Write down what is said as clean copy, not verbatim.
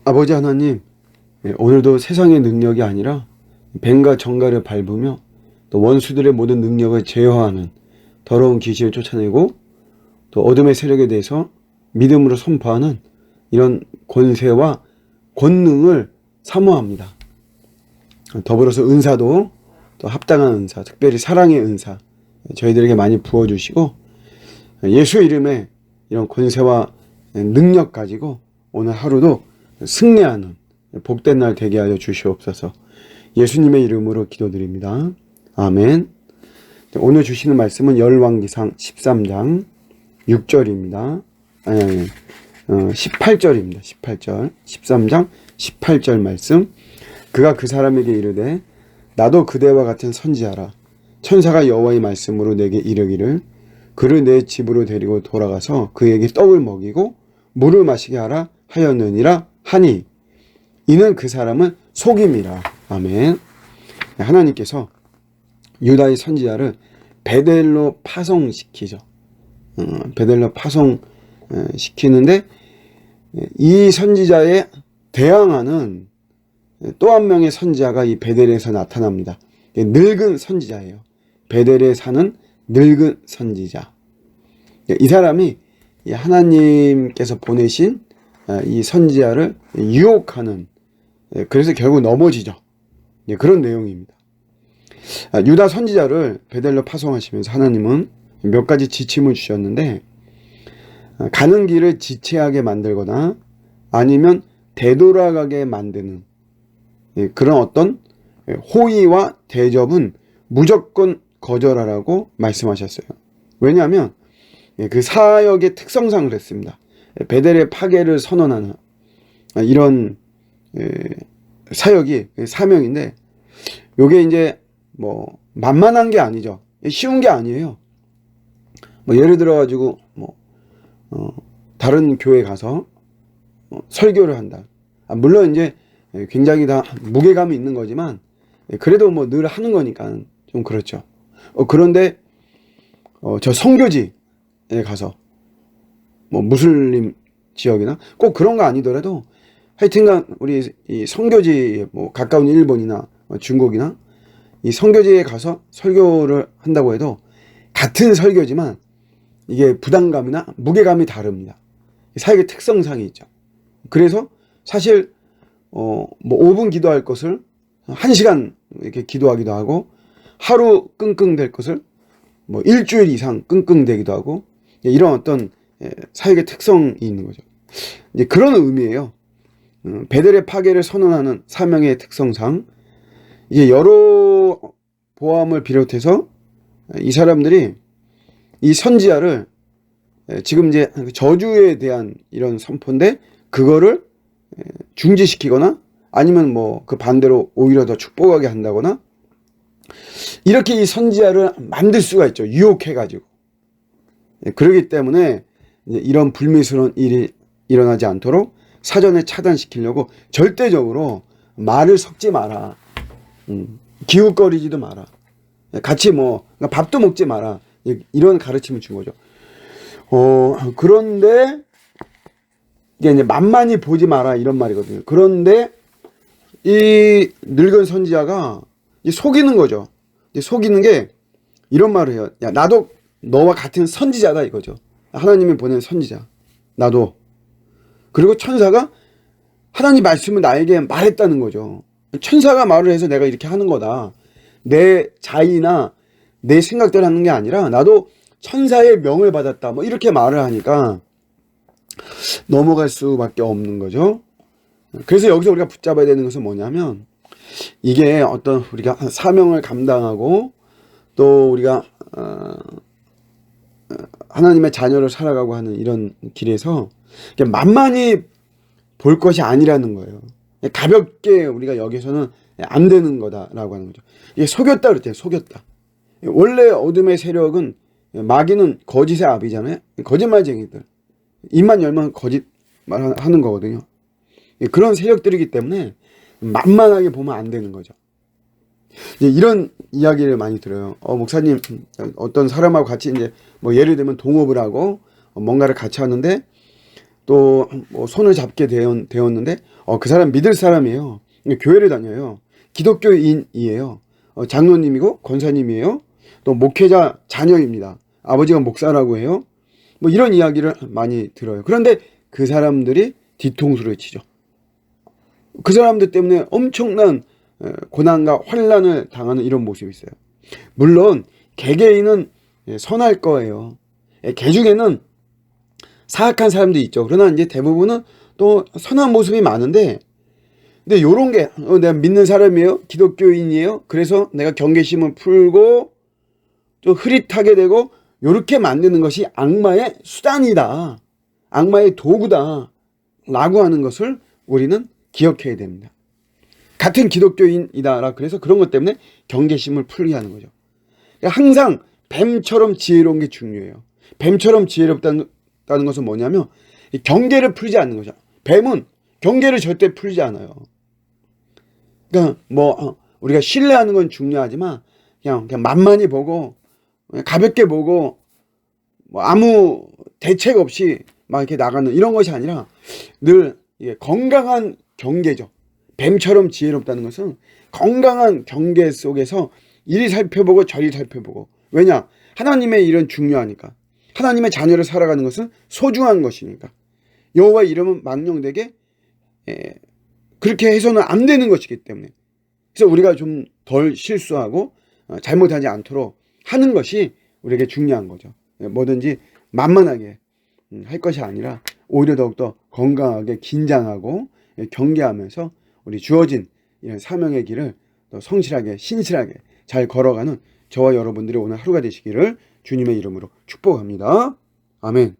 아버지 하나님, 오늘도 세상의 능력이 아니라 뱀과 정갈을 밟으며 또 원수들의 모든 능력을 제어하는 더러운 귀신을 쫓아내고 또 어둠의 세력에 대해서 믿음으로 선포하는 이런 권세와 권능을 사모합니다. 더불어서 은사도 또 합당한 은사, 특별히 사랑의 은사 저희들에게 많이 부어주시고 예수 이름에 이런 권세와 능력 가지고 오늘 하루도 승리하는 복된 날 되게 하여 주시옵소서. 예수님의 이름으로 기도드립니다. 아멘. 오늘 주시는 말씀은 열왕기상 13장 6절입니다. 18절입니다. 18절. 13장 18절 말씀. 그가 그 사람에게 이르되 나도 그대와 같은 선지자라. 천사가 여호와의 말씀으로 내게 이르기를 그를 내 집으로 데리고 돌아가서 그에게 떡을 먹이고 물을 마시게 하라 하였느니라 하니 이는 그 사람은 속임이라. 아멘. 하나님께서 유다의 선지자를 베델로 파송시키죠. 베델로 파송시키는데 이 선지자에 대항하는 또 한 명의 선지자가 이 베델에서 나타납니다. 늙은 선지자예요. 베델에 사는 늙은 선지자. 이 사람이 하나님께서 보내신 이 선지자를 유혹하는, 그래서 결국 넘어지죠. 그런 내용입니다. 유다 선지자를 베델로 파송하시면서 하나님은 몇 가지 지침을 주셨는데 가는 길을 지체하게 만들거나 아니면 되돌아가게 만드는 그런 어떤 호의와 대접은 무조건 거절하라고 말씀하셨어요. 왜냐하면 그 사역의 특성상 그랬습니다. 베델의 파괴를 선언하는 이런 사역이 사명인데 요게 이제 뭐 만만한 게 아니죠. 쉬운 게 아니에요. 뭐 예를 들어 가지고 다른 교회 가서 설교를 한다. 물론 이제 굉장히 다 무게감이 있는 거지만 그래도 뭐 늘 하는 거니까 좀 그렇죠. 그런데 저 선교지에 가서 뭐 무슬림 지역이나 꼭 그런 거 아니더라도 하여튼간 우리 이 선교지 뭐 가까운 일본이나 중국이나 이 선교지에 가서 설교를 한다고 해도 같은 설교지만 이게 부담감이나 무게감이 다릅니다. 사역의 특성상이 있죠. 그래서 사실 뭐 5분 기도할 것을 1시간 이렇게 기도하기도 하고 하루 끙끙 댈 것을 뭐 일주일 이상 끙끙 대기도 하고 이런 어떤 사역의 특성이 있는 거죠. 이제 그런 의미예요. 베델의 파괴를 선언하는 사명의 특성상 이제 여로보암을 비롯해서 이 사람들이 이 선지자를 지금 이제 저주에 대한 이런 선포인데 그거를 중지시키거나 아니면 뭐 그 반대로 오히려 더 축복하게 한다거나 이렇게 이 선지자를 만들 수가 있죠. 유혹해가지고. 그렇기 때문에 이제 이런 불미스러운 일이 일어나지 않도록 사전에 차단시키려고 절대적으로 말을 섞지 마라. 기웃거리지도 마라. 같이 뭐 밥도 먹지 마라. 이런 가르침을 준 거죠. 그런데 이게 이제 만만히 보지 마라 이런 말이거든요. 그런데 이 늙은 선지자가 속이는 거죠. 속이는 게 이런 말을 해요. 야, 나도 너와 같은 선지자다 이거죠. 하나님이 보낸 선지자. 나도. 그리고 천사가 하나님 말씀을 나에게 말했다는 거죠. 천사가 말을 해서 내가 이렇게 하는 거다. 내 자의나 내 생각대로 하는 게 아니라 나도 천사의 명을 받았다. 뭐 이렇게 말을 하니까 넘어갈 수밖에 없는 거죠. 그래서 여기서 우리가 붙잡아야 되는 것은 뭐냐면 이게 어떤 우리가 사명을 감당하고 또 우리가 하나님의 자녀를 살아가고 하는 이런 길에서 만만히 볼 것이 아니라는 거예요. 가볍게 우리가 여기서는 안 되는 거다라고 하는 거죠. 이게 속였다 그랬잖아요. 속였다. 원래 어둠의 세력은 마귀는 거짓의 아비잖아요. 거짓말쟁이들. 입만 열면 거짓말 하는 거거든요. 그런 세력들이기 때문에 만만하게 보면 안 되는 거죠. 이제 이런 이야기를 많이 들어요. 목사님, 어떤 사람하고 같이 이제 뭐 예를 들면 동업을 하고 뭔가를 같이 하는데 또 뭐 손을 잡게 되었는데 그 사람 믿을 사람이에요. 교회를 다녀요. 기독교인이에요. 장로님이고 권사님이에요. 또 목회자 자녀입니다. 아버지가 목사라고 해요. 뭐 이런 이야기를 많이 들어요. 그런데 그 사람들이 뒤통수를 치죠. 그 사람들 때문에 엄청난 고난과 환난을 당하는 이런 모습이 있어요. 물론 개개인은 선할 거예요. 개 중에는 사악한 사람도 있죠. 그러나 이제 대부분은 또 선한 모습이 많은데, 근데 요런 게 내가 믿는 사람이에요. 기독교인이에요. 그래서 내가 경계심을 풀고 좀 흐릿하게 되고 요렇게 만드는 것이 악마의 수단이다. 악마의 도구다. 라고 하는 것을 우리는 기억해야 됩니다. 같은 기독교인이다. 그래서 그런 것 때문에 경계심을 풀게 하는 거죠. 항상 뱀처럼 지혜로운 게 중요해요. 뱀처럼 지혜롭다는 것은 뭐냐면 경계를 풀지 않는 거죠. 뱀은 경계를 절대 풀지 않아요. 그러니까 뭐 우리가 신뢰하는 건 중요하지만 그냥 만만히 보고 가볍게 보고 뭐 아무 대책 없이 막 이렇게 나가는 이런 것이 아니라 늘 건강한 경계죠. 뱀처럼 지혜롭다는 것은 건강한 경계 속에서 이리 살펴보고 저리 살펴보고. 왜냐? 하나님의 일은 중요하니까. 하나님의 자녀를 살아가는 것은 소중한 것이니까. 여호와 이름은 망령되게 그렇게 해서는 안 되는 것이기 때문에. 그래서 우리가 좀 덜 실수하고 잘못하지 않도록 하는 것이 우리에게 중요한 거죠. 뭐든지 만만하게 할 것이 아니라 오히려 더욱더 건강하게 긴장하고 경계하면서 우리 주어진 이런 사명의 길을 더 성실하게 신실하게 잘 걸어가는 저와 여러분들의 오늘 하루가 되시기를 주님의 이름으로 축복합니다. 아멘.